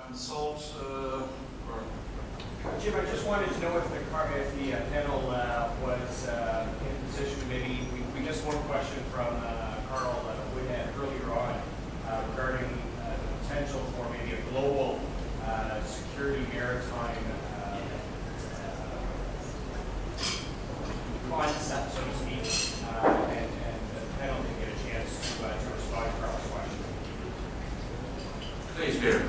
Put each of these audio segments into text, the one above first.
consult or Jim, I just wanted to know if the panel was in position. Maybe we missed one question from Carl Nguyen earlier on regarding the potential for maybe a global security maritime concept, so to speak, and the panel didn't get a chance to respond to Carl's question. please, Peter.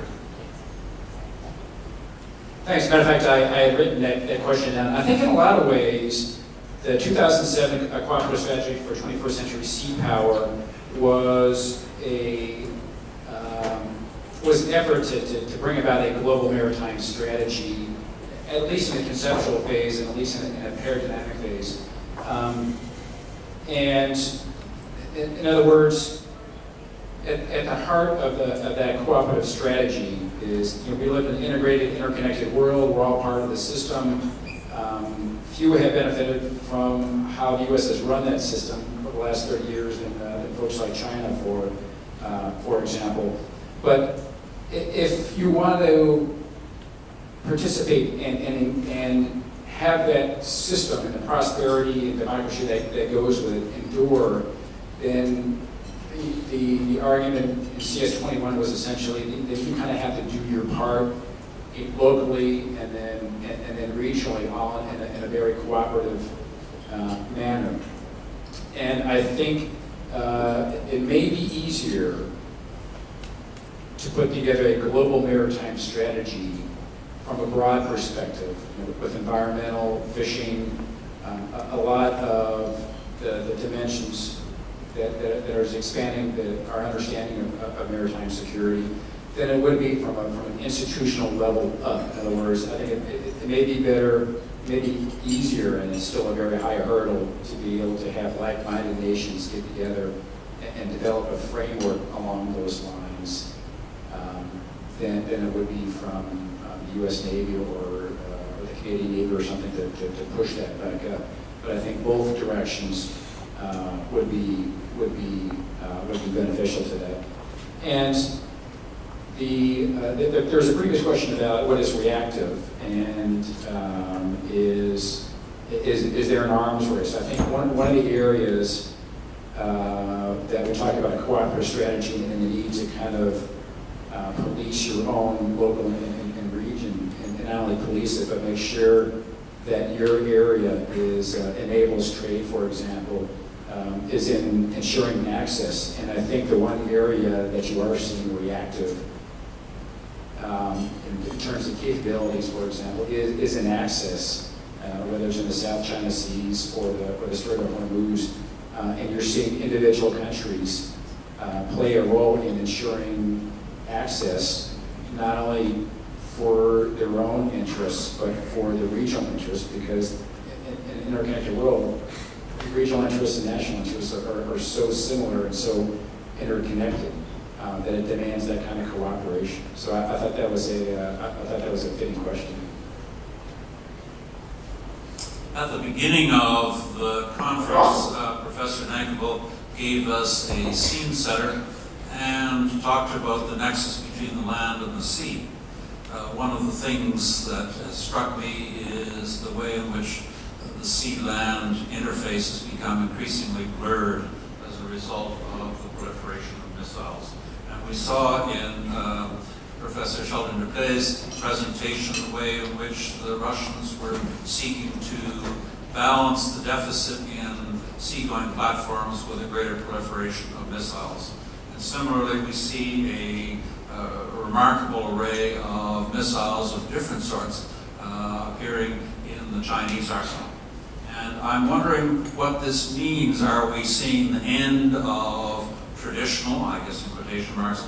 Thanks. As a matter of fact, I had written that question down. I think in a lot of ways, the 2007 Cooperative Strategy for 21st Century Seapower was an effort to bring about a global maritime strategy, at least in the conceptual phase and at least in a paradigmatic phase. And in other words, at the heart of that cooperative strategy is, we live in an integrated, interconnected world. We're all part of the system. Few have benefited from how the U.S. has run that system for the last 30 years, and folks like China, for example. But if you want to participate and have that system and the prosperity and democracy that goes with it endure, then the argument in CS21 was essentially that you kind of have to do your part locally and then regionally, all in a very cooperative manner. And I think it may be easier to put together a global maritime strategy from a broad perspective, with environmental, fishing, a lot of the dimensions that are expanding our understanding of maritime security, than it would be from an institutional level up. In other words, I think it may be better, maybe easier, and it's still a very high hurdle to be able to have like-minded nations get together and develop a framework along those lines than it would be from the U.S. Navy or the Canadian Navy or something to push that back up. But I think both directions would be beneficial to that. And there's a previous question about what is reactive, and is there an arms race? I think one of the areas that we talk about a cooperative strategy and the need to kind of police your own local and region, and not only police it, but make sure that your area enables trade, for example, is in ensuring access. And I think the one area that you are seeing reactive in terms of capabilities, for example, is in access, whether it's in the South China Seas or the Strait of Hormuz, and you're seeing individual countries play a role in ensuring access, not only for their own interests, but for the regional interests, because in an interconnected world, regional interests and national interests are so similar and so interconnected that it demands that kind of cooperation. So I thought that was a fitting question. At the beginning of the conference, Professor Nankable gave us a scene setter and talked about the nexus between the land and the sea. One of the things that has struck me is the way in which the sea-land interface has become increasingly blurred as a result of the proliferation of missiles. And we saw in Professor Sheldon Duplay's presentation the way in which the Russians were seeking to balance the deficit in seagoing platforms with a greater proliferation of missiles. And similarly, we see a remarkable array of missiles of different sorts appearing in the Chinese arsenal. And I'm wondering what this means. Are we seeing the end of traditional, I guess in quotation marks,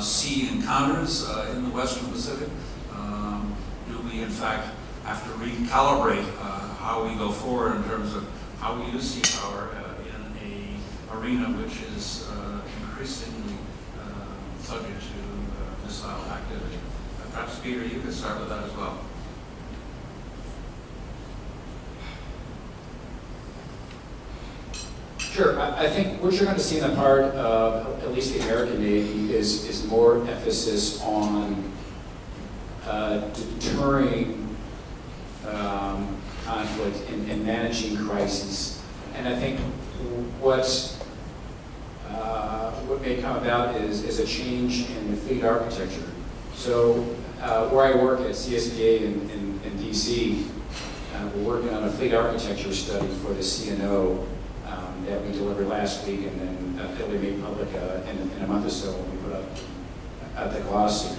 sea encounters in the Western Pacific? Do we in fact have to recalibrate how we go forward in terms of how we use sea power in an arena which is increasingly subject to missile activity? Perhaps Peter, you could start with that as well. Sure. I think what you're going to see in the part of at least the American Navy is more emphasis on deterring conflict and managing crises. And I think what may come about is a change in the fleet architecture. So where I work at CSBA in DC, we're working on a fleet architecture study for the CNO that we delivered last week, and then that we made public in a month or so when we put up at the glossy.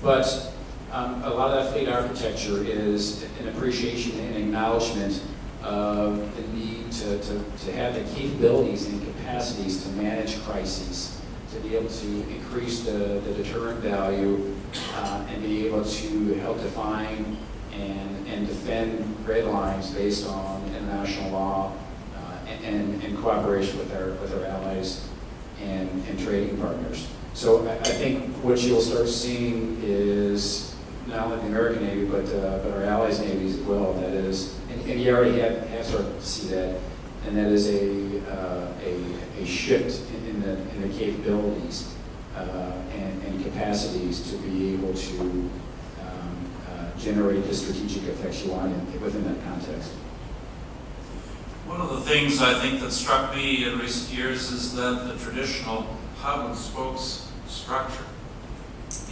But a lot of that fleet architecture is an appreciation and acknowledgement of the need to have the capabilities and capacities to manage crises, to be able to increase the deterrent value, and be able to help define and defend red lines based on international law and cooperation with our allies and trading partners. So I think what you'll start seeing is not only the American Navy, but our allies' navies as well. That is, and you already have started to see that, and that is a shift in the capabilities and capacities to be able to generate the strategic effects you want within that context. One of the things I think that struck me in recent years is that the traditional hub and spokes structure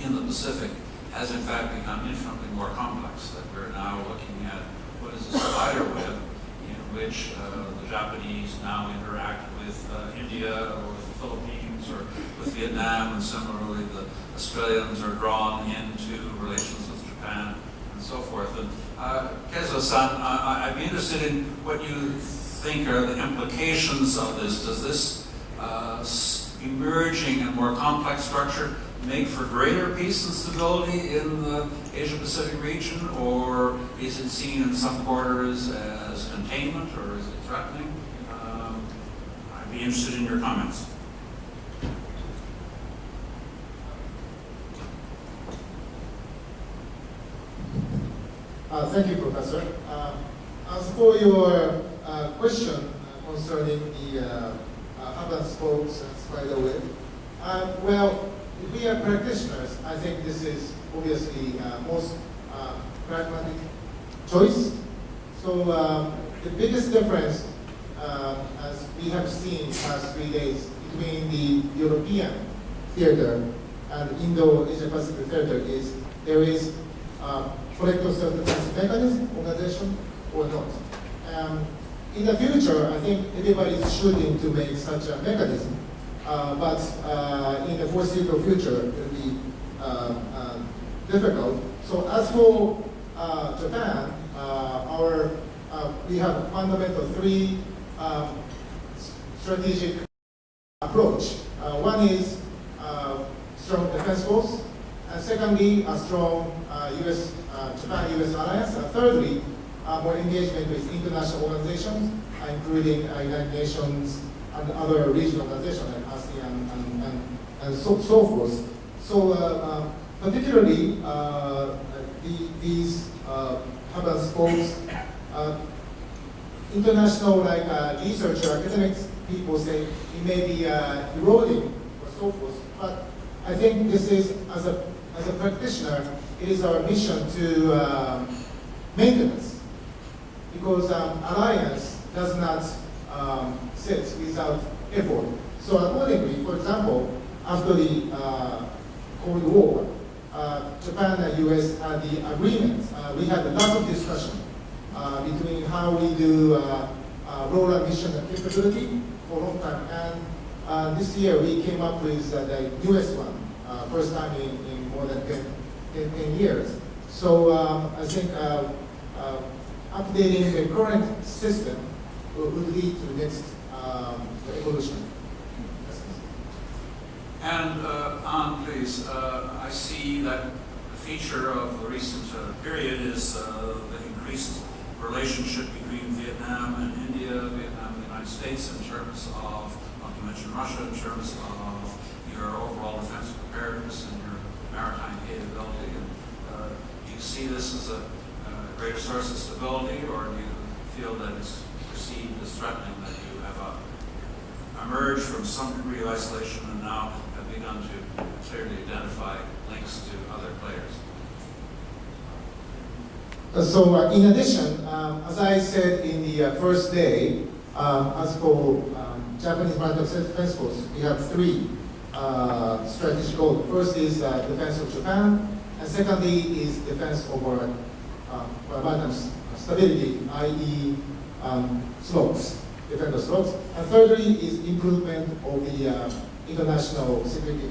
in the Pacific has in fact become infinitely more complex, that we're now looking at what is a spider web in which the Japanese now interact with India or with the Philippines or with Vietnam, and similarly the Australians are drawn into relations with Japan and so forth. And Keizo-san, I'd be interested in what you think are the implications of this. Does this emerging and more complex structure make for greater peace and stability in the Asia-Pacific region, or is it seen in some quarters as containment, or is it threatening? I'd be interested in your comments. Thank you, Professor. As for your question concerning the hub and spokes and spider web, well, we are practitioners. I think this is obviously most pragmatic choice. So the biggest difference, as we have seen in the past 3 days, between the European theater and Indo-Asia Pacific theater is there is collective self-defense mechanism, organization, or not. In the future, I think everybody is shooting to make such a mechanism, but in the foreseeable future, it will be difficult. So as for Japan, we have fundamental three strategic approach. One is strong defense force, and secondly, a strong Japan-US alliance, and thirdly, more engagement with international organizations, including United Nations and other regional organizations like ASEAN and so forth. So particularly, these hub and spokes, international research or academics people say it may be eroding or so forth. But I think this is, as a practitioner, it is our mission to maintenance, because alliance does not sit without effort. So accordingly, for example, after the Cold War, Japan and US had the agreement. We had a lot of discussion between how we do RORA mission capability for a long time. And this year we came up with the newest one, first time in more than 10 years. So I think updating the current system would lead to next evolution. And An, please, I see that the feature of the recent period is the increased relationship between Vietnam and India, Vietnam and the United States, in terms of, not to mention Russia, in terms of your overall defense preparedness and your maritime capability. And, do you see this as a greater source of stability, or do you feel that it's perceived as threatening, that you have emerged from some degree of isolation and now have begun to clearly identify links to other players? In addition, as I said in the first day, as for Japanese maritime defense force, we have three strategic goals. First is defense of Japan, and secondly is defense of our maritime stability, i.e. slopes, defend the slopes. And thirdly is improvement of the international security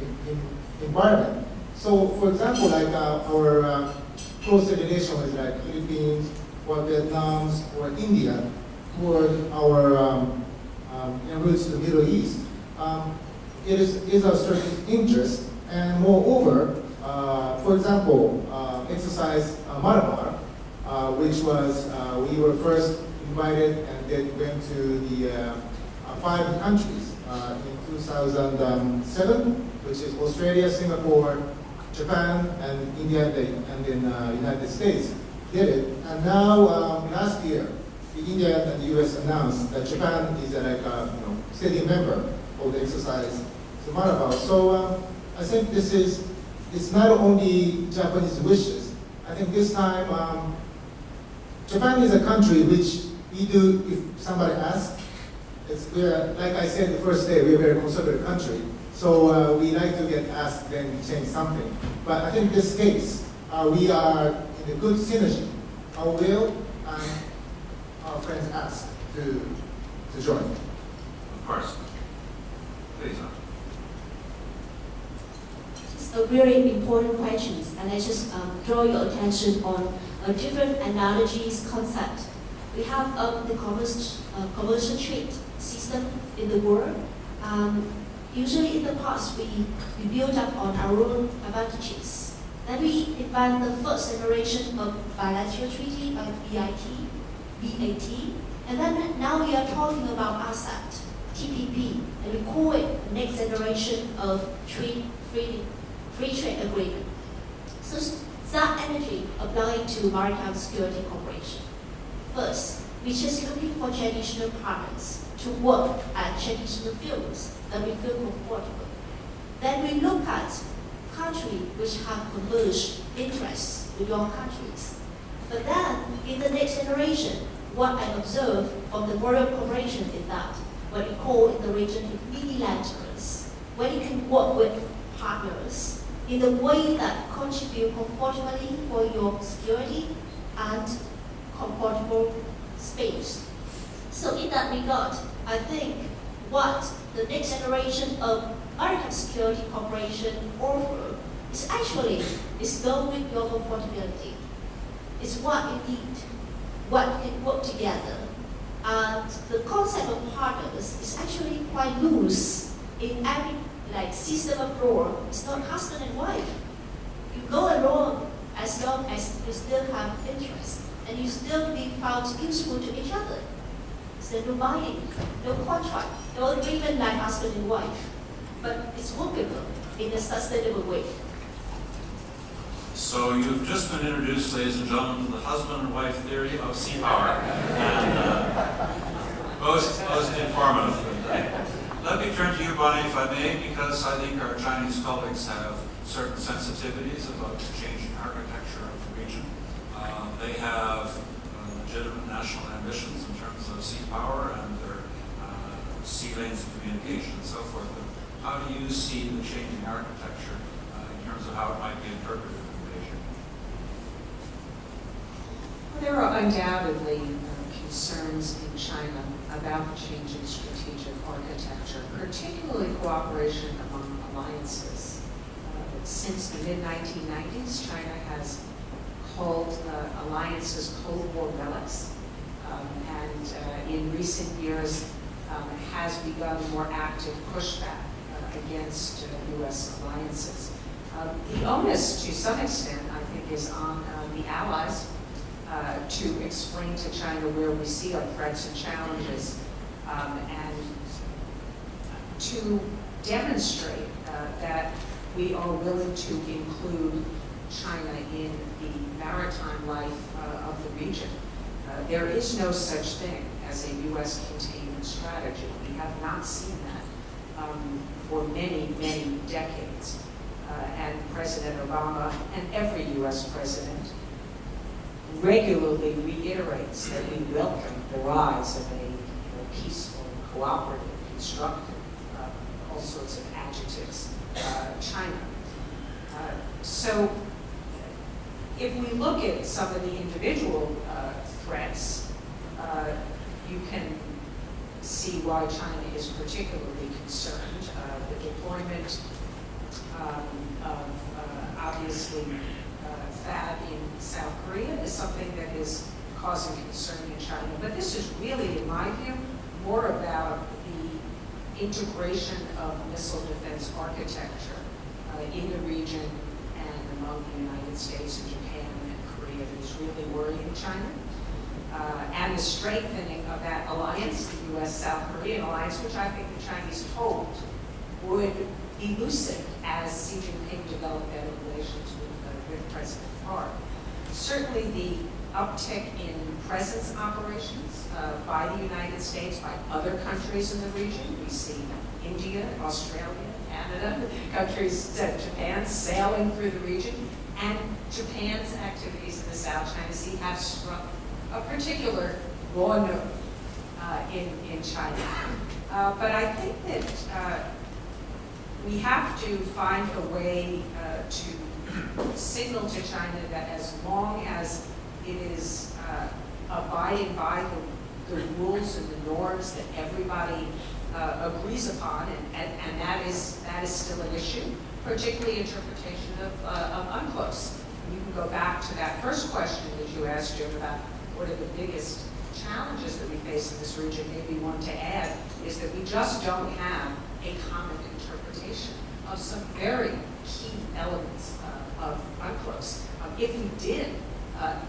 environment. So, for example, like our close relation with like Philippines or Vietnam or India, toward our routes to the Middle East, it is our strategic interest. And moreover, for example, exercise Malabar, which was we were first invited and then went to the 5 countries in 2007, which is Australia, Singapore, Japan, and India, and then United States did it. And now, last year, India and the US announced that Japan is like a steady member of the exercise Malabar. So I think it's not only Japanese wishes. I think this time, Japan is a country which we do, if somebody asks, like I said the first day, we're a very conservative country. So we like to get asked, then we change something. But I think in this case, we are in a good synergy. Our will and our friends ask to join. Of course. Please. It's a very important question, and I just draw your attention on a different analogies concept. We have the commercial trade system in the world. Usually in the past, we build up on our own advantages. Then we invent the first generation of bilateral treaty, BAT, and then now we are talking about ASET, TPP, and we call it the next generation of free trade agreement. So that energy applying to Maritime Security Cooperation. First, we're just looking for traditional partners to work at traditional fields that we feel comfortable. Then we look at countries which have converged interests with your countries. But then, in the next generation, what I observe from the border cooperation is that what we call in the region minilaterals, where you can work with partners in the way that contribute comfortably for your security and comfortable space. So in that regard, I think what the next generation of maritime security cooperation offer is actually go with your comfortability. It's what you need, what can work together. And the concept of partners is actually quite loose in every system of law. It's not husband and wife. You go along as long as you still have interest and you still be found useful to each other. So no binding, no contract, no agreement like husband and wife, but it's workable in a sustainable way. So you've just been introduced, ladies and gentlemen, to the husband and wife theory of Seapower, and most informative. Let me turn to you, Bonnie, if I may, because I think our Chinese colleagues have certain sensitivities about the changing architecture of the region. They have legitimate national ambitions in terms of Seapower and their sea lanes of communication and so forth. But how do you see the changing architecture in terms of how it might be interpreted in Beijing? Well, there are undoubtedly concerns in China about the changing strategic architecture, particularly cooperation among alliances. Since the mid-1990s, China has called alliances Cold War relics, and in recent years has begun more active pushback against U.S. alliances. The onus, to some extent, I think, is on the allies to explain to China where we see our threats and challenges, and to demonstrate that we are willing to include China in the maritime life of the region. There is no such thing as a U.S. containment strategy. We have not seen that for many, many decades. And President Obama and every U.S. president regularly reiterates that we welcome the rise of a peaceful, cooperative, constructive, all sorts of adjectives, China. So if we look at some of the individual threats, you can see why China is particularly concerned. The deployment of obviously THAAD in South Korea is something that is causing concern in China. But this is really, in my view, more about the integration of missile defense architecture in the region and among the United States and Japan and Korea that is really worrying China. And the strengthening of that alliance, the U.S.-South Korean alliance, which I think the Chinese hoped would be lucid as Xi Jinping developed better relations with President Park. Certainly the uptick in presence operations by the United States, by other countries in the region. We see India, Australia, Canada, countries, Japan sailing through the region, and Japan's activities in the South China Sea have struck a particular raw nerve in China. But I think that we have to find a way to signal to China that as long as it is abiding by the rules and the norms that everybody agrees upon, and that is still an issue, particularly interpretation of UNCLOS. You can go back to that first question that you asked, Jim, about what are the biggest challenges that we face in this region. Maybe one to add is that we just don't have a common interpretation of some very key elements of UNCLOS. If we did,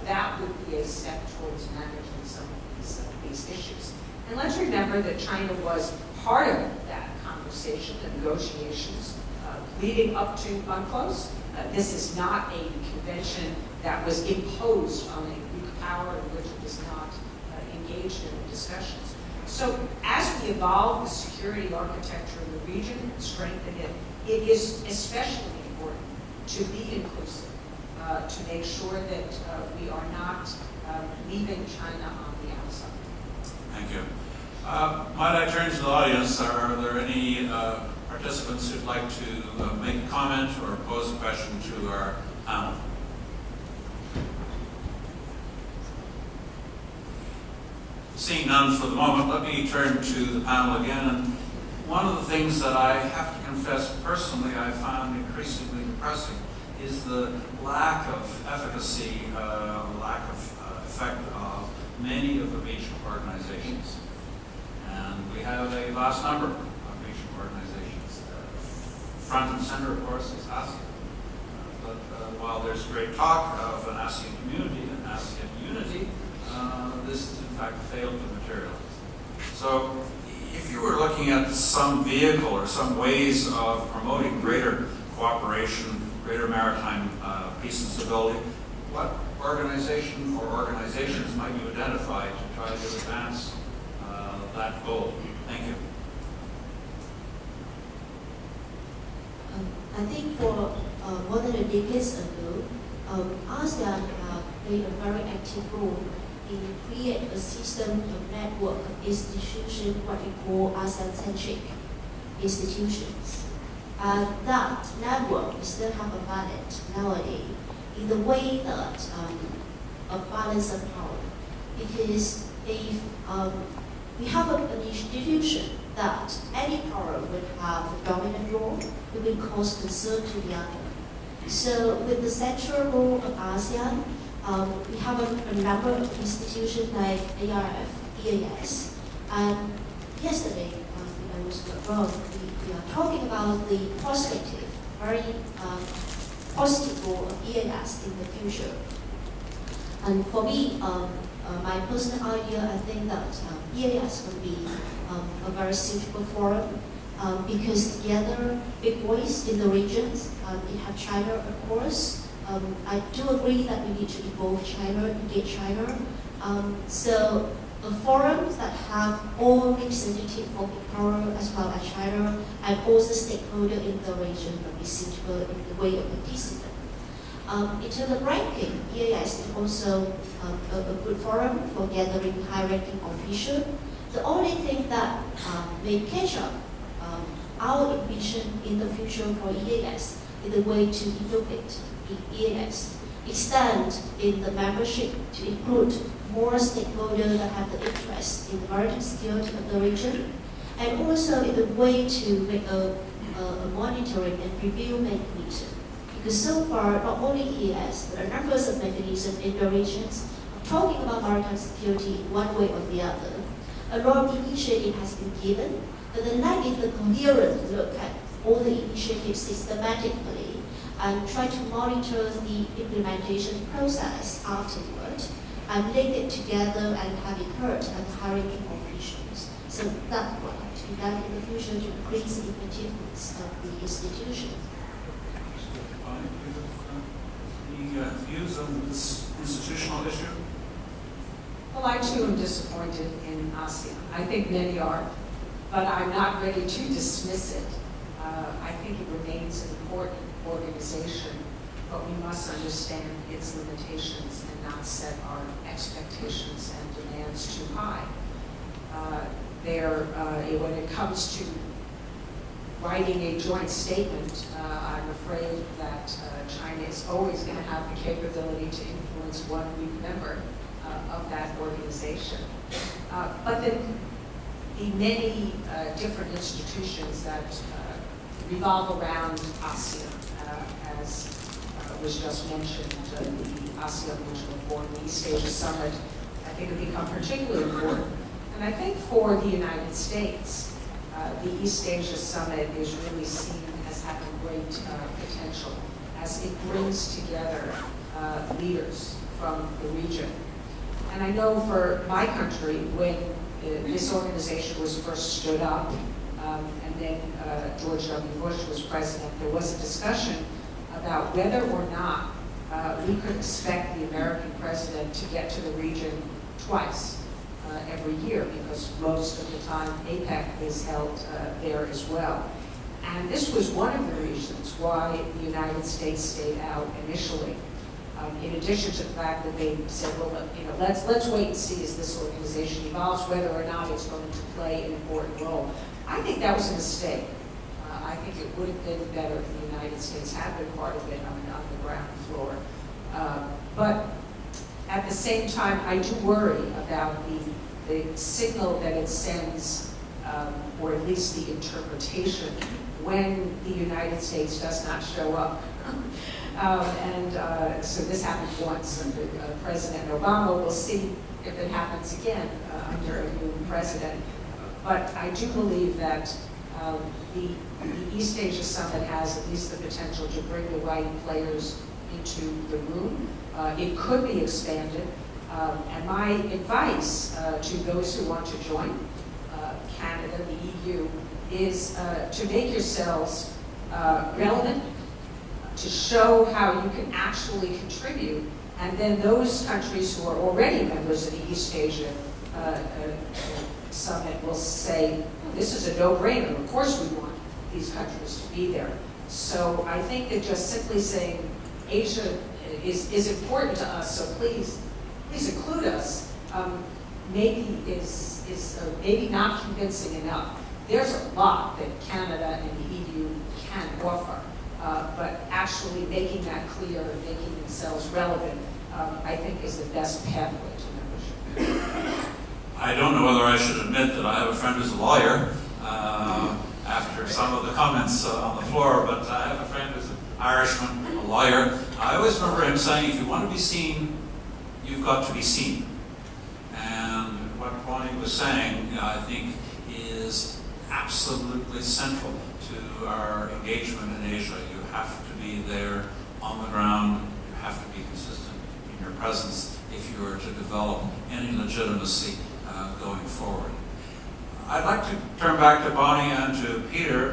that would be a step towards managing some of these issues. And let's remember that China was part of that conversation, the negotiations leading up to UNCLOS. This is not a convention that was imposed on a Greek power in which it was not engaged in the discussions. So as we evolve the security architecture in the region and strengthen it, it is especially important to be inclusive, to make sure that we are not leaving China on the outside. Thank you. Might I turn to the audience? Are there any participants who'd like to make a comment or pose a question to our panel? Seeing none for the moment, let me turn to the panel again. And one of the things that I have to confess personally I found increasingly depressing is the lack of efficacy, lack of effect of many of the regional organizations. And we have a vast number of regional organizations. Front and center, of course, is ASEAN. But while there's great talk of an ASEAN community and ASEAN unity, this has in fact failed to materialize. So if you were looking at some vehicle or some ways of promoting greater cooperation, greater maritime peace and stability, what organization or organizations might you identify to try to advance that goal? Thank you. I think for more than a decade ago, ASEAN played a very active role in create a system of network of institutions, what we call ASEAN-centric institutions. That network still have a valid nowadays in the way that a balance of power. Because if we have an institution that any power would have a dominant role, it will cause concern to the other. So with the central role of ASEAN, we have a number of institutions like ARF, EAS, and yesterday, I was wrong, we are talking about the prospective, very positive role of EAS in the future. And for me, my personal idea, I think that EAS would be a very suitable forum because together, big voice in the regions, we have China, of course. I do agree that we need to involve China, engage China. So a forum that have all representative of the power as well as China and also stakeholder in the region will be suitable in the way of participant. In terms of ranking, EAS is also a good forum for gathering high-ranking officials. The only thing that may catch up our ambition in the future for EAS is the way to innovate in EAS, extend in the membership to include more stakeholders that have the interest in the maritime security of the region, and also in the way to make a monitoring and review mechanism. Because so far, not only EAS, but a number of mechanisms in the regions are talking about maritime security in one way or the other. A lot of initiative has been given, but the lack is the coherent look at all the initiatives systematically and try to monitor the implementation process afterward and link it together and have it heard at the high-ranking officials. So that will have to be done in the future to increase the effectiveness of the institution. Any views on this institutional issue? Well, I too am disappointed in ASEAN. I think many are, but I'm not ready to dismiss it. I think it remains an important organization, but we must understand its limitations and not set our expectations and demands too high. When it comes to writing a joint statement, I'm afraid that China is always going to have the capability to influence one weak member of that organization. But the many different institutions that revolve around ASEAN, as was just mentioned, the ASEAN Regional Forum, the East Asia Summit, I think have become particularly important. And I think for the United States, the East Asia Summit is really seen as having great potential as it brings together leaders from the region. And I know for my country, when this organization was first stood up, and then George W. Bush was president, there was a discussion about whether or not we could expect the American president to get to the region twice every year, because most of the time APEC is held there as well. And this was one of the reasons why the United States stayed out initially. In addition to the fact that they said, well, let's wait and see as this organization evolves whether or not it's going to play an important role. I think that was a mistake. I think it would have been better if the United States had been part of it on the ground floor. But at the same time, I do worry about the signal that it sends, or at least the interpretation, when the United States does not show up. So this happened once under President Obama. We'll see if it happens again under a new president. But I do believe that the East Asia Summit has at least the potential to bring the right players into the room. It could be expanded. And my advice to those who want to join Canada, the EU, is to make yourselves relevant, to show how you can actually contribute, and then those countries who are already members of the East Asia Summit will say, this is a no-brainer, of course we want these countries to be there. So I think that just simply saying Asia is important to us, so please include us, maybe is maybe not convincing enough. There's a lot that Canada and the EU can offer. But actually making that clear and making themselves relevant, I think is the best pathway to membership. I don't know whether I should admit that I have a friend who's a lawyer after some of the comments on the floor, but I have a friend who's an Irishman, a lawyer. I always remember him saying, if you want to be seen, you've got to be seen. And what Bonnie was saying, I think, is absolutely central to our engagement in Asia. You have to be there on the ground. You have to be consistent in your presence if you are to develop any legitimacy going forward. I'd like to turn back to Bonnie and to Peter.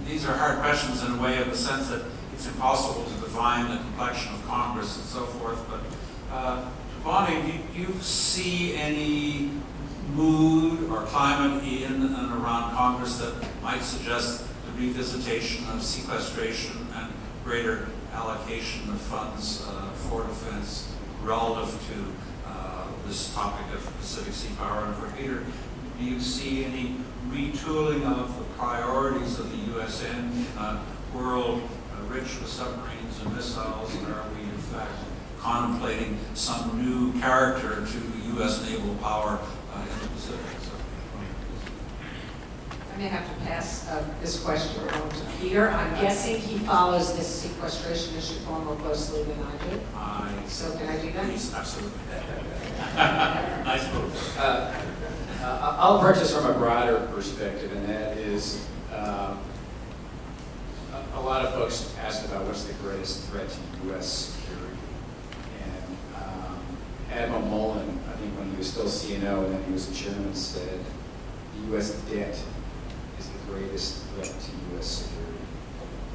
These are hard questions in a way, in the sense that it's impossible to define the complexion of Congress and so forth. But to Bonnie, do you see any mood or climate in and around Congress that might suggest the revisitation of sequestration and greater allocation of funds for defense relative to this topic of Pacific Seapower. And for Peter, do you see any retooling of the priorities of the USN in a world rich with submarines and missiles? And are we in fact contemplating some new character to U.S. naval power in the Pacific? I may have to pass this question on to Peter. I'm guessing he follows this sequestration issue far more closely than I do. So can I do that? Yes, absolutely. Nice move. I'll approach this from a broader perspective, and that is a lot of folks ask about what's the greatest threat to U.S. security. And Admiral Mullen, I think when he was still CNO and then he was the chairman, said the U.S. debt is the greatest threat to U.S. security.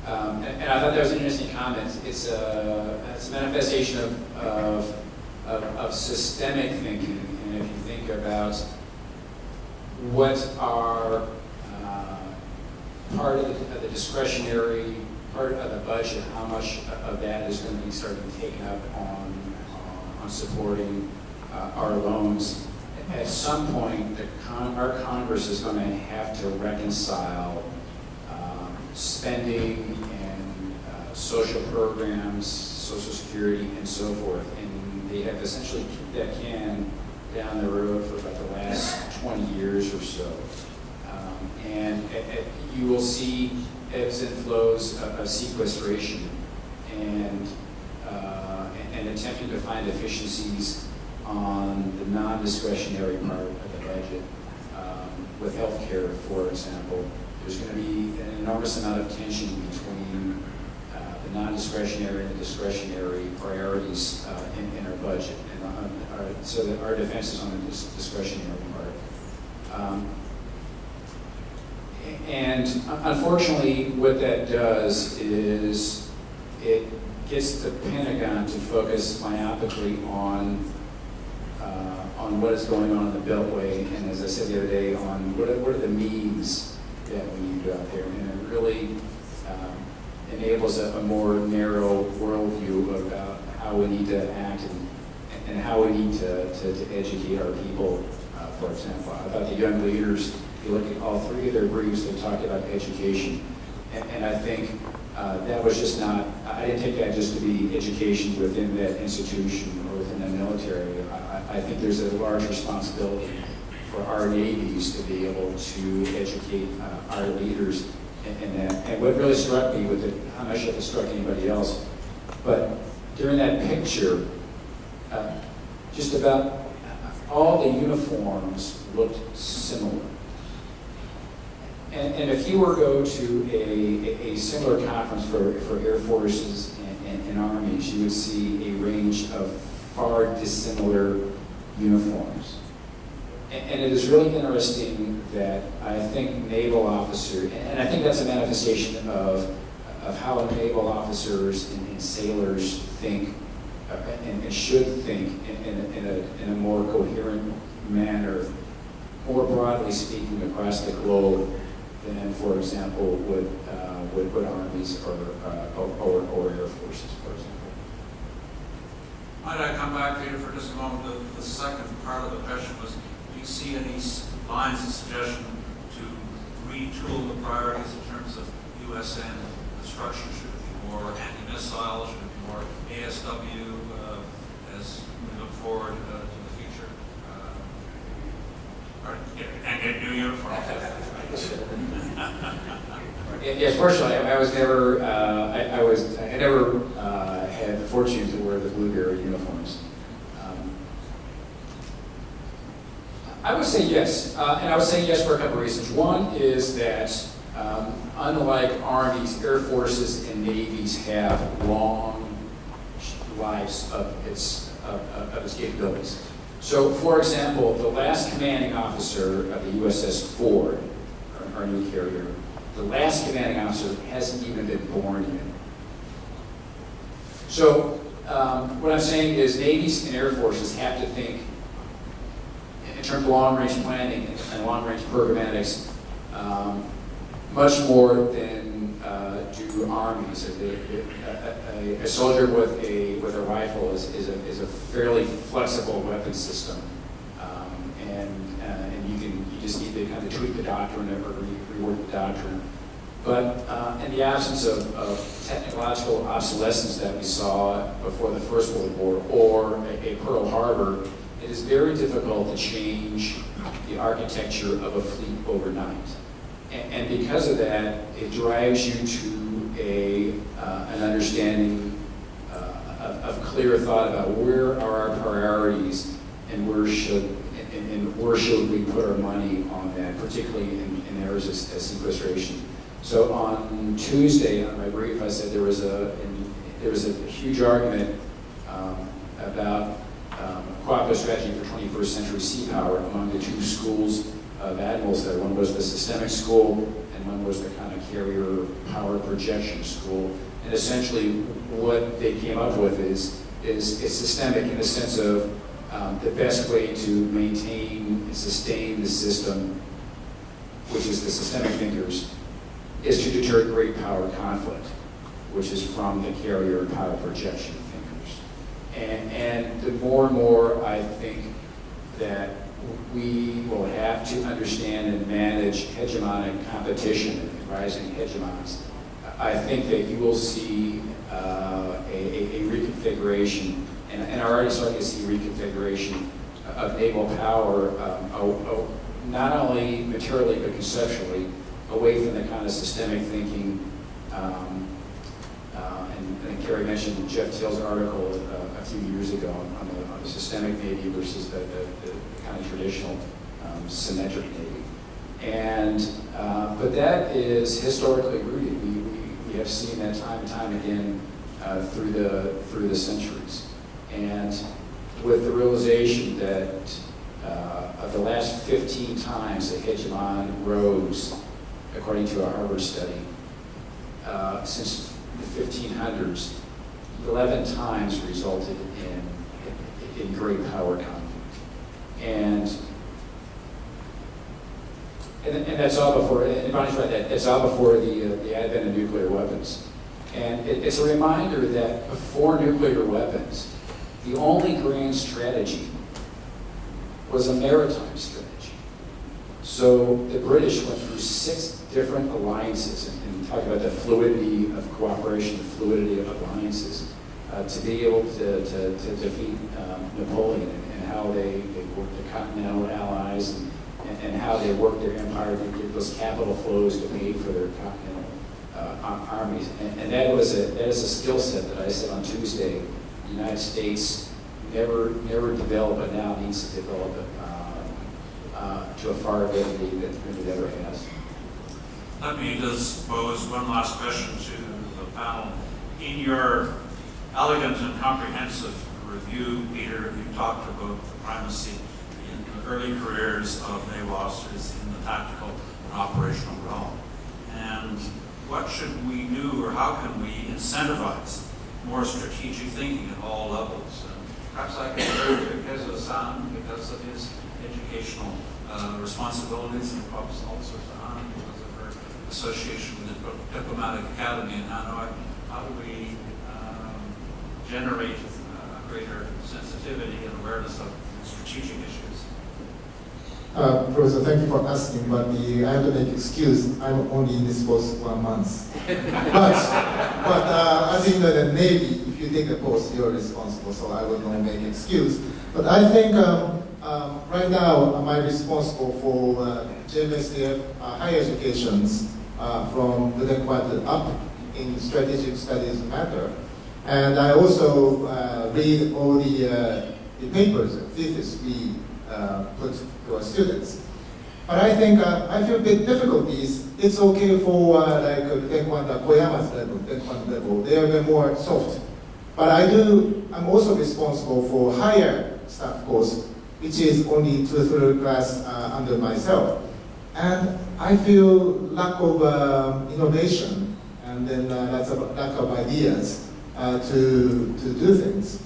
And I thought that was an interesting comment. It's a manifestation of systemic thinking. And if you think about what are part of the discretionary part of the budget, how much of that is going to be starting to be taken up on supporting our loans. At some point, our Congress is going to have to reconcile spending and social programs, Social Security, and so forth. And they have essentially kicked that can down the road for about the last 20 years or so. And you will see ebbs and flows of sequestration and attempting to find efficiencies on the non-discretionary part of the budget. With healthcare, for example, there's going to be an enormous amount of tension between the non-discretionary and the discretionary priorities in our budget, and so that our defense is on the discretionary part. And unfortunately, what that does is it gets the Pentagon to focus myopically on what is going on in the Beltway, and as I said the other day, on what are the means that we need to go out there, and it really enables a more narrow worldview about how we need to act and how we need to educate our people. For example, I thought the young leaders, if you look at all three of their briefs, they talked about education, and I think that was just not, I didn't take that just to be education within that institution or within the military. I think there's a large responsibility for our navies to be able to educate our leaders in that. And what really struck me with it, I'm not sure if it struck anybody else, but during that picture, just about all the uniforms looked similar. And if you were to go to a similar conference for Air Forces and Armies, you would see a range of far dissimilar uniforms. And it is really interesting that I think naval officers, and I think that's a manifestation of how naval officers and sailors think and should think in a more coherent manner, more broadly speaking, across the globe than, for example, would armies or air forces, for example. Might I come back, Peter, for just a moment? The second part of the question was, do you see any lines of suggestion to retool the priorities in terms of USN construction? Should it be more anti-missile? Should it be more ASW as we look forward to the future? And new uniforms. Yes, fortunately, I was never, I never had the fortune to wear the Blueberry uniforms. I would say yes, and I would say yes for a couple of reasons. One is that unlike armies, air forces and navies have long lives of its capabilities. So, for example, the last commanding officer of the USS Ford, our new carrier, the last commanding officer hasn't even been born yet. So, what I'm saying is navies and air forces have to think in terms of long-range planning and long-range programmatics much more than do armies. A soldier with a rifle is a fairly flexible weapon system, and you just need to kind of tweak the doctrine or rework the doctrine. But in the absence of technological obsolescence that we saw before the First World War or a Pearl Harbor, it is very difficult to change the architecture of a fleet overnight. And because of that, it drives you to an understanding of clear thought about where are our priorities and where should we put our money on that, particularly in areas of sequestration. So on Tuesday, on my brief, I said there was a huge argument about cooperative strategy for 21st century Seapower among the two schools of admirals there. One was the systemic school, and one was the kind of carrier power projection school. And essentially, what they came up with is systemic in the sense of the best way to maintain and sustain the system, which is the systemic thinkers, is to deter great power conflict, which is from the carrier power projection thinkers. And the more and more I think that we will have to understand and manage hegemonic competition and rising hegemons, I think that you will see a reconfiguration, and are already starting to see reconfiguration of naval power, not only materially but conceptually, away from the kind of systemic thinking, and Carrie mentioned Jeff Till's article a few years ago on the systemic Navy versus the kind of traditional symmetric Navy. And, but that is historically rooted. We have seen that time and time again through the centuries. And with the realization that of the last 15 times a hegemon rose, according to a Harvard study, since the 1500s, 11 times resulted in great power conflict. And that's all before, and Bonnie's right, that's all before the advent of nuclear weapons. And it's a reminder that before nuclear weapons, the only grand strategy was a maritime strategy. So the British went through 6 different alliances, and talk about the fluidity of cooperation, the fluidity of alliances, to be able to defeat Napoleon, and how they worked the Continental Allies, and how they worked their empire to get those capital flows to pay for their continental armies. And that is a skill set that I said on Tuesday, the United States never developed, but now needs to develop it to a far greater degree than it ever has. Let me just pose one last question to the panel. In your elegant and comprehensive review, Peter, you talked about the primacy in the early careers of naval officers in the tactical and operational realm. And what should we do, or how can we incentivize more strategic thinking at all levels? And perhaps I can turn to Keizo-san because of his educational responsibilities, and perhaps also to Anna because of her association with the Diplomatic Academy in Hanoi. How do we generate greater sensitivity and awareness of strategic issues? Professor, thank you for asking, but I have to make excuse. I'm only in this post 1 month. but as in the Navy, if you take a post, you're responsible, so I will not make excuse. But I think right now I'm responsible for JMSDF higher educations from the headquarters up in strategic studies matter. And I also read all the papers and thesis we put to our students. But I think I feel a bit difficulties. It's okay for like Taekwondo, Koyama's level, Taekwondo level. They are more soft. But I'm also responsible for higher staff course, which is only 2 or 3 class under myself. And I feel lack of innovation, and then lack of ideas to do things.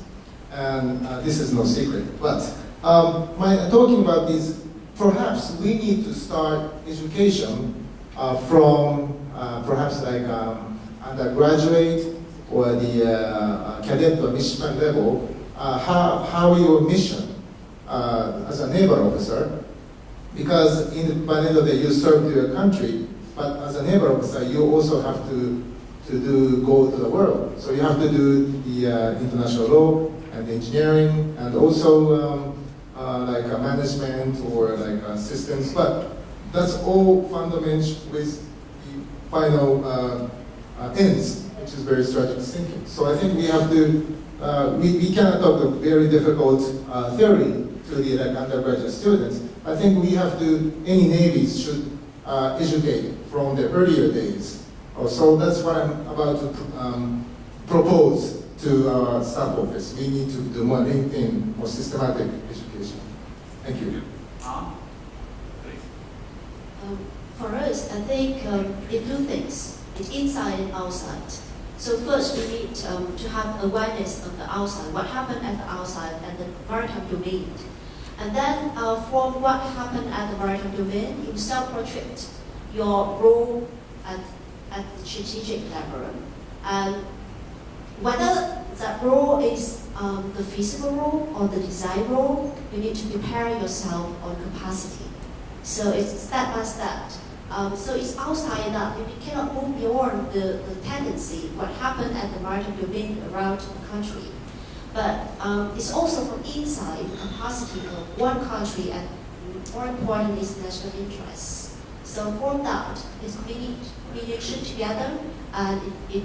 And this is no secret. But talking about this, perhaps we need to start education from perhaps like undergraduate or the cadet or midshipman level, how your mission as a naval officer, because by the end of the day you serve to your country, but as a naval officer you also have to go to the world. So you have to do the international law and engineering and also like management or like systems, but that's all fundamental with the final ends, which is very strategic thinking. So I think we have to, we cannot talk a very difficult theory to the like undergraduate students. I think we have to, any navies should educate from the earlier days. So that's what I'm about to propose to our staff office. We need to do more LinkedIn, more systematic education. Thank you. For us, I think it two things. It's inside and outside. So first, we need to have awareness of the outside, what happened at the outside and the maritime domain. And then from what happened at the maritime domain, you self-portrait your role at the strategic level. And whether that role is the physical role or the design role, you need to prepare yourself on capacity. So it's step by step. So it's outside that we cannot move beyond the tendency, what happened at the maritime domain around the country. But it's also from inside the capacity of one country and more important is national interests. So from that, it's combination together and it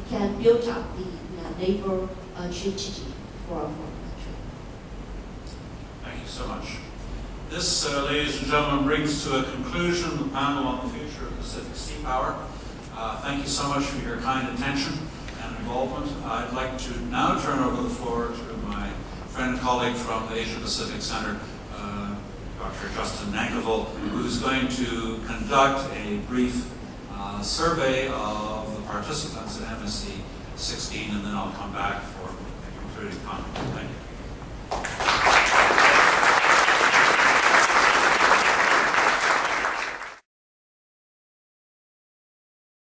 can build up the naval strategy for our country. Thank you so much. This, ladies and gentlemen, brings to a conclusion the panel on the future of Pacific Seapower. Thank you so much for your kind attention and involvement. I'd like to now turn over the floor to my friend and colleague from the Asia Pacific Center, Dr. Justin Nankerville, who's going to conduct a brief survey of the participants at MSC16, and then I'll come back for a concluding comment. Thank you.